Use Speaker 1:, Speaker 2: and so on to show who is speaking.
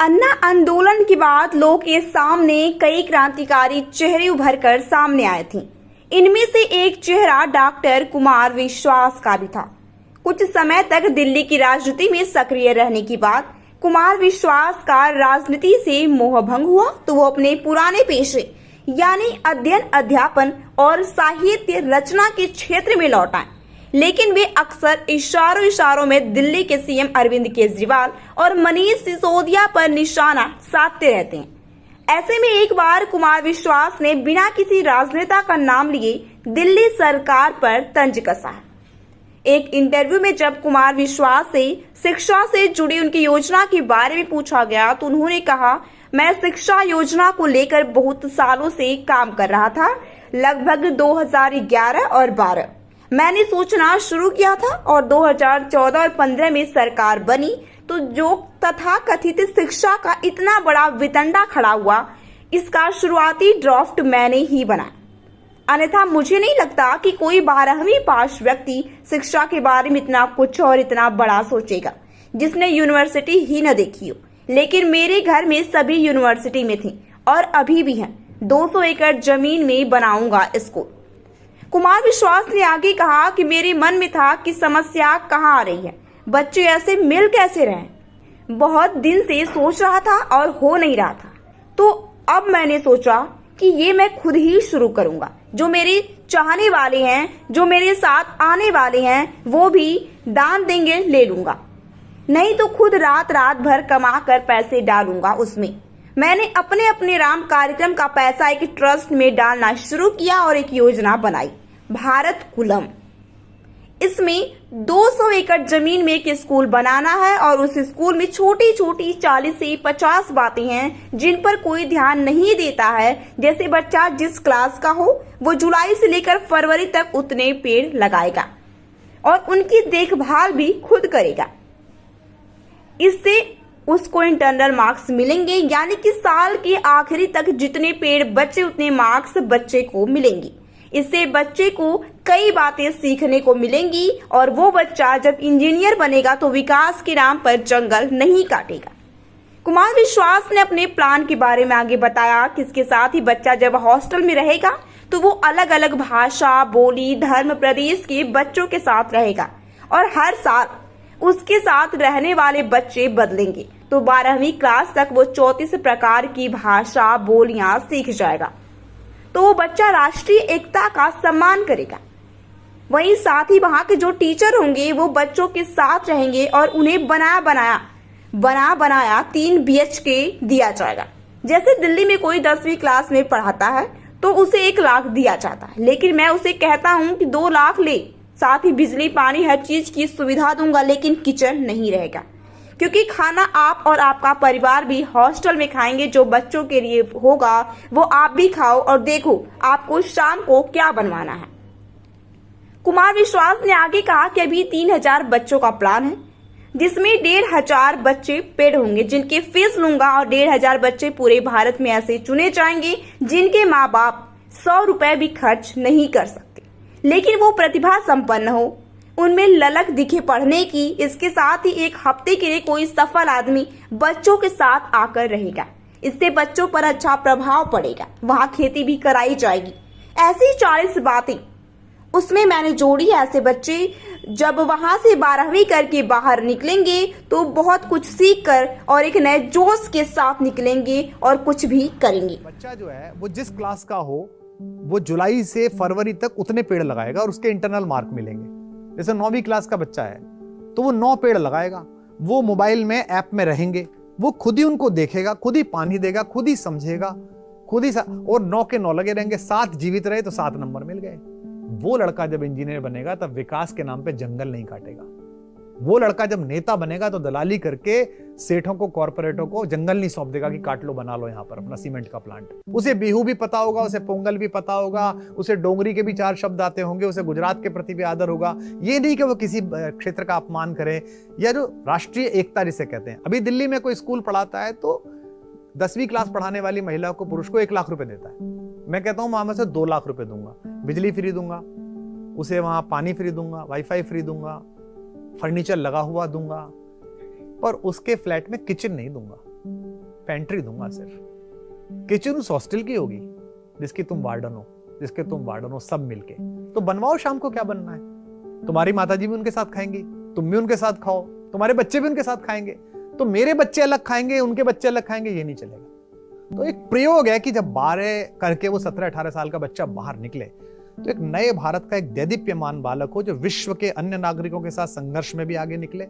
Speaker 1: अन्ना आंदोलन के बाद लोग के सामने कई क्रांतिकारी चेहरे उभर कर सामने आए थे। इनमें से एक चेहरा डॉक्टर कुमार विश्वास का भी था। कुछ समय तक दिल्ली की राजनीति में सक्रिय रहने के बाद कुमार विश्वास का राजनीति से मोहभंग हुआ तो वो अपने पुराने पेशे यानी अध्ययन, अध्यापन और साहित्य रचना के क्षेत्र में लौट आए। लेकिन वे अक्सर इशारों में दिल्ली के सीएम अरविंद केजरीवाल और मनीष सिसोदिया पर निशाना साधते रहते हैं। ऐसे में एक बार कुमार विश्वास ने बिना किसी राजनेता का नाम लिए दिल्ली सरकार पर तंज कसा है। एक इंटरव्यू में जब कुमार विश्वास से शिक्षा से जुड़ी उनकी योजना के बारे में पूछा गया तो उन्होंने कहा, मैं शिक्षा योजना को लेकर बहुत सालों से काम कर रहा था। लगभग 2011 और 12 मैंने सोचना शुरू किया था और 2014 और 15 में सरकार बनी तो जो तथाकथित शिक्षा का इतना बड़ा वितंडा खड़ा हुआ, इसका शुरुआती ड्राफ्ट मैंने ही बनाया। अन्यथा मुझे नहीं लगता कि कोई 12वीं पास व्यक्ति शिक्षा के बारे में इतना कुछ और इतना बड़ा सोचेगा जिसने यूनिवर्सिटी ही न देखी हो। लेकिन मेरे घर में सभी यूनिवर्सिटी में थे और अभी भी हैं। 200 एकड़ जमीन में बनाऊंगा स्कूल। कुमार विश्वास ने आगे कहा कि मेरे मन में था कि समस्या कहाँ आ रही है, बच्चे ऐसे मिल कैसे रहे। बहुत दिन से सोच रहा था और हो नहीं रहा था, तो अब मैंने सोचा कि ये मैं खुद ही शुरू करूंगा। जो मेरे चाहने वाले हैं, जो मेरे साथ आने वाले हैं, वो भी दान देंगे, ले लूंगा, नहीं तो खुद रात भर कमा कर पैसे डालूंगा उसमें। मैंने अपने राम कार्यक्रम का पैसा एक ट्रस्ट में डालना शुरू किया और एक योजना बनाई, भारत कुलम। इसमें 200 एकड़ जमीन में एक स्कूल बनाना है और उस स्कूल में छोटी छोटी 40 से 50 बातें हैं जिन पर कोई ध्यान नहीं देता है। जैसे बच्चा जिस क्लास का हो वो जुलाई से लेकर फरवरी तक उतने पेड़ लगाएगा और उनकी देखभाल भी खुद करेगा। इससे उसको इंटरनल मार्क्स मिलेंगे, यानी कि साल के आखिरी तक जितने पेड़ बचे उतने मार्क्स बच्चे को मिलेंगे। इससे बच्चे को कई बातें सीखने को मिलेंगी और वो बच्चा जब इंजीनियर बनेगा तो विकास के नाम पर जंगल नहीं काटेगा। कुमार विश्वास ने अपने प्लान के बारे में आगे बताया कि इसके साथ ही बच्चा जब हॉस्टल में रहेगा तो वो अलग अलग भाषा, बोली, धर्म, प्रदेश के बच्चों के साथ रहेगा और हर साल उसके साथ रहने वाले बच्चे बदलेंगे। तो 12वीं क्लास तक वो 34 प्रकार की भाषा, बोलियां सीख जाएगा। तो वो बच्चा राष्ट्रीय एकता का सम्मान करेगा। वहीं साथ ही वहां के जो टीचर होंगे वो बच्चों के साथ रहेंगे और उन्हें बना बनाया 3 BHK दिया जाएगा। जैसे दिल्ली में कोई 10वीं क्लास में पढ़ाता है तो उसे 1 लाख दिया जाता है, लेकिन मैं उसे कहता हूँ कि 2 लाख ले, साथ ही बिजली, पानी, हर चीज की सुविधा दूंगा, लेकिन किचन नहीं रहेगा, क्योंकि खाना आप और आपका परिवार भी हॉस्टल में खाएंगे। जो बच्चों के लिए होगा वो आप भी खाओ और देखो आपको शाम को क्या बनवाना है। कुमार विश्वास ने आगे कहा कि अभी 3000 बच्चों का प्लान है जिसमें 1500 बच्चे पेड होंगे जिनके फीस लूंगा और 1500 बच्चे पूरे भारत में ऐसे चुने जाएंगे जिनके माँ बाप 100 रुपए भी खर्च नहीं कर सकते, लेकिन वो प्रतिभा संपन्न हो, उनमें ललक दिखे पढ़ने की। इसके साथ ही 1 हफ्ते के लिए कोई सफल आदमी बच्चों के साथ आकर रहेगा। इससे बच्चों पर अच्छा प्रभाव पड़ेगा, वहां खेती भी कराई जाएगी। ऐसी 40 बातें उसमें मैंने जोड़ी। ऐसे बच्चे जब वहां से 12वीं करके बाहर निकलेंगे तो बहुत कुछ सीख कर और एक नए जोश के साथ निकलेंगे और कुछ भी करेंगे।
Speaker 2: बच्चा जो है वो जिस क्लास का हो वो जुलाई से फरवरी तक उतने पेड़ लगाएगा और उसके इंटरनल मार्क मिलेंगे। जैसे 9वीं क्लास का बच्चा है तो वो 9 पेड़ लगाएगा। वो मोबाइल में ऐप में रहेंगे, वो खुद ही उनको देखेगा, खुद ही पानी देगा, खुद ही समझेगा, खुद ही और 9 के 9 लगे रहेंगे। 7 जीवित रहे तो 7 नंबर मिल गए। वो लड़का जब इंजीनियर बनेगा तब विकास के नाम पे जंगल नहीं काटेगा। वो लड़का जब नेता बनेगा तो दलाली करके सेठों को, कॉर्पोरेटों को जंगल नहीं सौंप देगा कि काट लो, बना लो यहाँ पर अपना सीमेंट का प्लांट। उसे बिहू भी पता होगा, उसे पोंगल भी पता होगा, उसे डोंगरी के भी 4 शब्द आते होंगे, उसे गुजरात के प्रति भी आदर होगा। ये नहीं कि वो किसी क्षेत्र का अपमान करे या जो राष्ट्रीय एकता जिसे कहते हैं। अभी दिल्ली में कोई स्कूल पढ़ाता है तो 10वीं क्लास पढ़ाने वाली महिला को, पुरुष को 1 लाख रुपए देता है। मैं कहता हूं वहां से 2 लाख रुपए दूंगा, बिजली फ्री दूंगा, उसे वहां पानी फ्री दूंगा, वाईफाई फ्री दूंगा, फर्नीचर लगा हुआ दूंगा, पर उसके फ्लैट में किचन नहीं दूंगा। पेंट्री दूंगा सिर्फ, किचन उस हॉस्टल की होगी जिसके तुम वार्डन हो सब मिलके। तो बनवाओ शाम को क्या बनना है। तुम्हारी माताजी भी उनके साथ खाएंगी, तुम भी उनके साथ खाओ, तुम्हारे बच्चे भी उनके साथ खाएंगे। तो मेरे बच्चे अलग खाएंगे, उनके बच्चे अलग खाएंगे, ये नहीं चलेगा। तो एक प्रयोग है कि जब 12 करके वो 17-18 साल का बच्चा बाहर निकले तो एक नए भारत का एक दैदीप्यमान बालक हो जो विश्व के अन्य नागरिकों के साथ संघर्ष में भी आगे निकले।